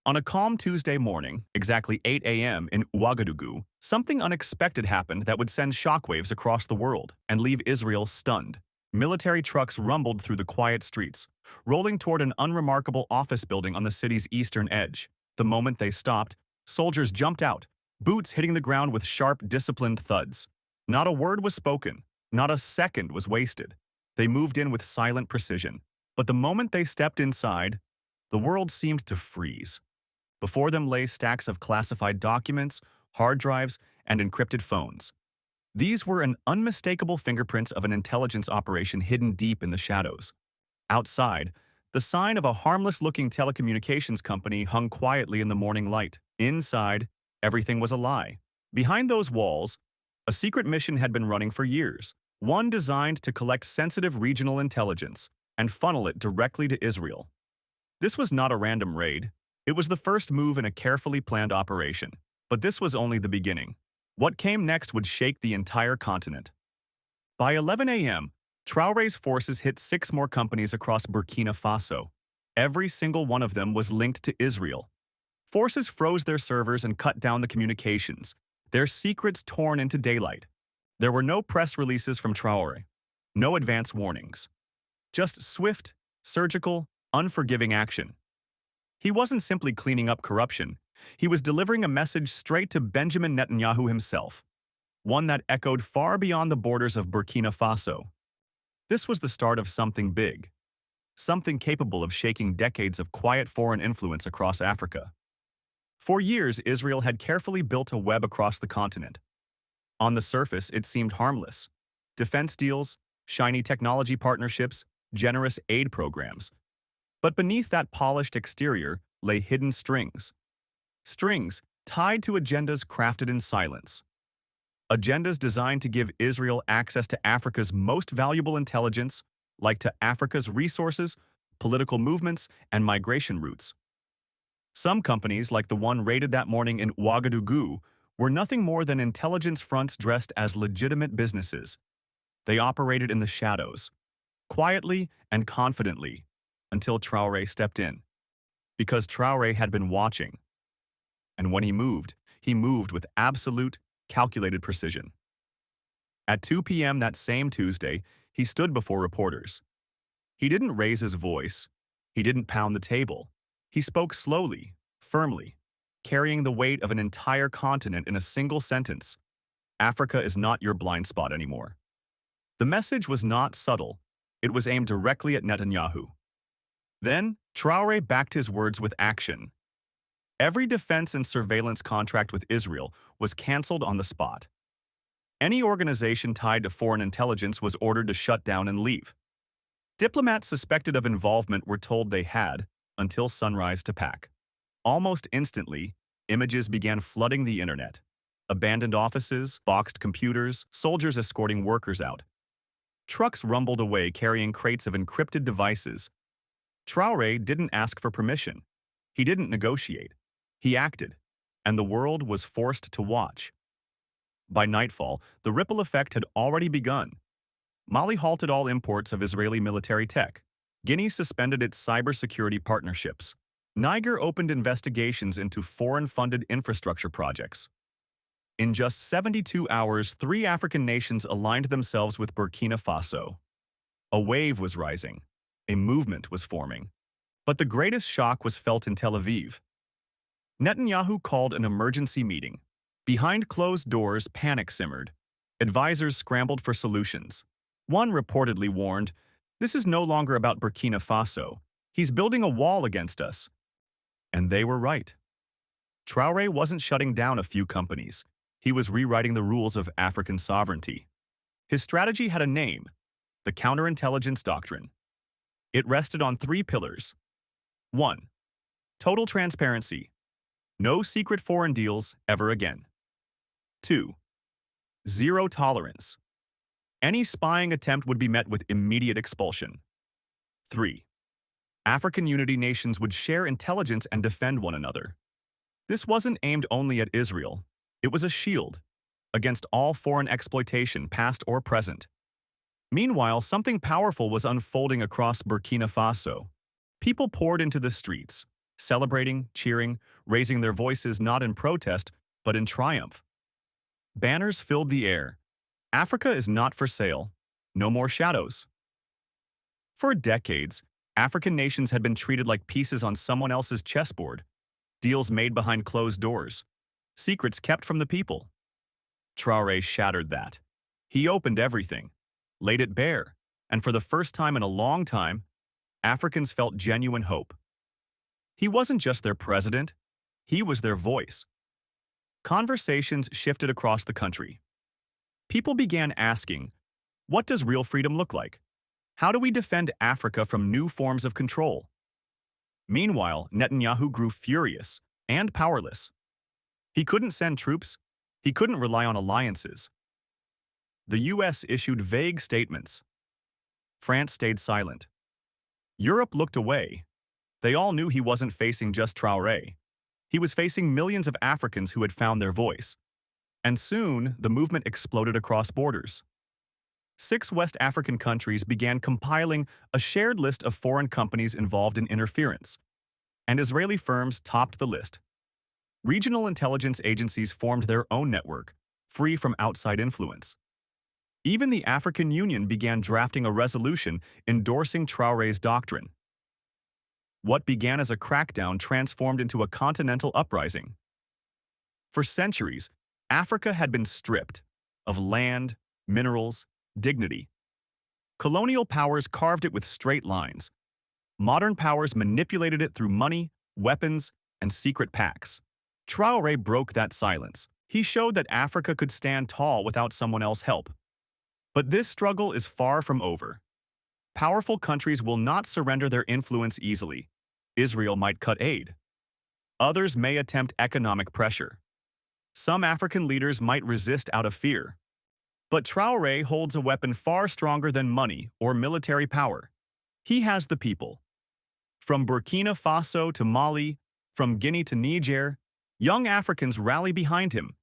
On a calm Tuesday morning, exactly 8 a.m. in Ouagadougou, something unexpected happened that would send shockwaves across the world and leave Israel stunned. Military trucks rumbled through the quiet streets, rolling toward an unremarkable office building on the city's eastern edge. The moment they stopped, soldiers jumped out, boots hitting the ground with sharp, disciplined thuds. Not a word was spoken, not a second was wasted. They moved in with silent precision. But the moment they stepped inside, the world seemed to freeze. Before them lay stacks of classified documents, hard drives, and encrypted phones. These were an unmistakable fingerprints of an intelligence operation hidden deep in the shadows. Outside, the sign of a harmless-looking telecommunications company hung quietly in the morning light. Inside, everything was a lie. Behind those walls, a secret mission had been running for years, one designed to collect sensitive regional intelligence and funnel it directly to Israel. This was not a random raid. It was the first move in a carefully planned operation. But this was only the beginning. What came next would shake the entire continent. By 11 a.m., Traoré's forces hit 6 more companies across Burkina Faso. Every single one of them was linked to Israel. Forces froze their servers and cut down the communications, their secrets torn into daylight. There were no press releases from Traoré, no advance warnings. Just swift, surgical, unforgiving action. He wasn't simply cleaning up corruption. He was delivering a message straight to Benjamin Netanyahu himself, one that echoed far beyond the borders of Burkina Faso. This was the start of something big, something capable of shaking decades of quiet foreign influence across Africa. For years, Israel had carefully built a web across the continent. On the surface, it seemed harmless. Defense deals, shiny technology partnerships, generous aid programs. But beneath that polished exterior lay hidden strings. Strings tied to agendas crafted in silence. Agendas designed to give Israel access to Africa's most valuable intelligence, like to Africa's resources, political movements, and migration routes. Some companies, like the one raided that morning in Ouagadougou, were nothing more than intelligence fronts dressed as legitimate businesses. They operated in the shadows, quietly and confidently, until Traoré stepped in. Because Traoré had been watching. And when he moved with absolute, calculated precision. At 2 p.m. that same Tuesday, he stood before reporters. He didn't raise his voice. He didn't pound the table. He spoke slowly, firmly, carrying the weight of an entire continent in a single sentence. Africa is not your blind spot anymore. The message was not subtle. It was aimed directly at Netanyahu. Then, Traoré backed his words with action. Every defense and surveillance contract with Israel was canceled on the spot. Any organization tied to foreign intelligence was ordered to shut down and leave. Diplomats suspected of involvement were told they had, until sunrise, to pack. Almost instantly, images began flooding the internet. Abandoned offices, boxed computers, soldiers escorting workers out. Trucks rumbled away carrying crates of encrypted devices. Traoré didn't ask for permission. He didn't negotiate. He acted, and the world was forced to watch. By nightfall, the ripple effect had already begun. Mali halted all imports of Israeli military tech. Guinea suspended its cybersecurity partnerships. Niger opened investigations into foreign-funded infrastructure projects. In just 72 hours, 3 African nations aligned themselves with Burkina Faso. A wave was rising. A movement was forming. But the greatest shock was felt in Tel Aviv. Netanyahu called an emergency meeting. Behind closed doors, panic simmered. Advisors scrambled for solutions. One reportedly warned, "This is no longer about Burkina Faso. He's building a wall against us." And they were right. Traoré wasn't shutting down a few companies. He was rewriting the rules of African sovereignty. His strategy had a name: the counterintelligence doctrine. It rested on 3 pillars. 1. Total transparency. No secret foreign deals ever again. 2. Zero tolerance. Any spying attempt would be met with immediate expulsion. 3. African unity nations would share intelligence and defend one another. This wasn't aimed only at Israel. It was a shield against all foreign exploitation, past or present. Meanwhile, something powerful was unfolding across Burkina Faso. People poured into the streets. celebrating, cheering, raising their voices not in protest, but in triumph. Banners filled the air. Africa is not for sale. No more shadows. For decades, African nations had been treated like pieces on someone else's chessboard, deals made behind closed doors, secrets kept from the people. Traoré shattered that. He opened everything, laid it bare, and for the first time in a long time, Africans felt genuine hope. He wasn't just their president, he was their voice. Conversations shifted across the country. People began asking, what does real freedom look like? How do we defend Africa from new forms of control? Meanwhile, Netanyahu grew furious and powerless. He couldn't send troops. He couldn't rely on alliances. The US issued vague statements. France stayed silent. Europe looked away. They all knew he wasn't facing just Traoré. He was facing millions of Africans who had found their voice. And soon, the movement exploded across borders. 6 West African countries began compiling a shared list of foreign companies involved in interference, and Israeli firms topped the list. Regional intelligence agencies formed their own network, free from outside influence. Even the African Union began drafting a resolution endorsing Traoré's doctrine. What began as a crackdown transformed into a continental uprising. For centuries, Africa had been stripped of land, minerals, dignity. Colonial powers carved it with straight lines. Modern powers manipulated it through money, weapons, and secret pacts. Traoré broke that silence. He showed that Africa could stand tall without someone else's help. But this struggle is far from over. Powerful countries will not surrender their influence easily. Israel might cut aid. Others may attempt economic pressure. Some African leaders might resist out of fear. But Traoré holds a weapon far stronger than money or military power. He has the people. From Burkina Faso to Mali, from Guinea to Niger, young Africans rally behind him.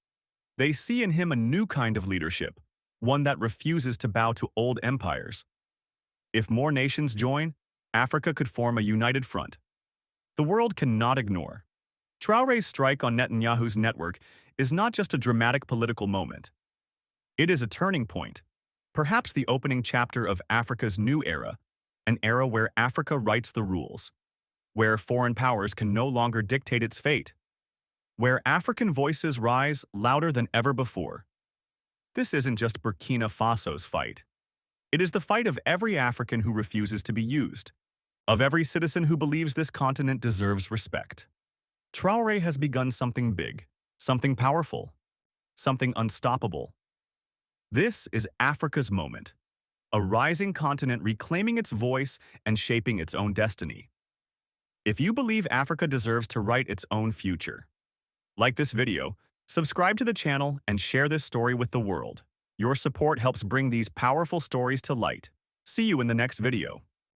They see in him a new kind of leadership, one that refuses to bow to old empires. If more nations join, Africa could form a united front. The world cannot ignore. Traoré's strike on Netanyahu's network is not just a dramatic political moment. It is a turning point, perhaps the opening chapter of Africa's new era, an era where Africa writes the rules, where foreign powers can no longer dictate its fate, where African voices rise louder than ever before. This isn't just Burkina Faso's fight. It is the fight of every African who refuses to be used, of every citizen who believes this continent deserves respect. Traoré has begun something big, something powerful, something unstoppable. This is Africa's moment, a rising continent reclaiming its voice and shaping its own destiny. If you believe Africa deserves to write its own future, like this video, subscribe to the channel and share this story with the world. Your support helps bring these powerful stories to light. See you in the next video.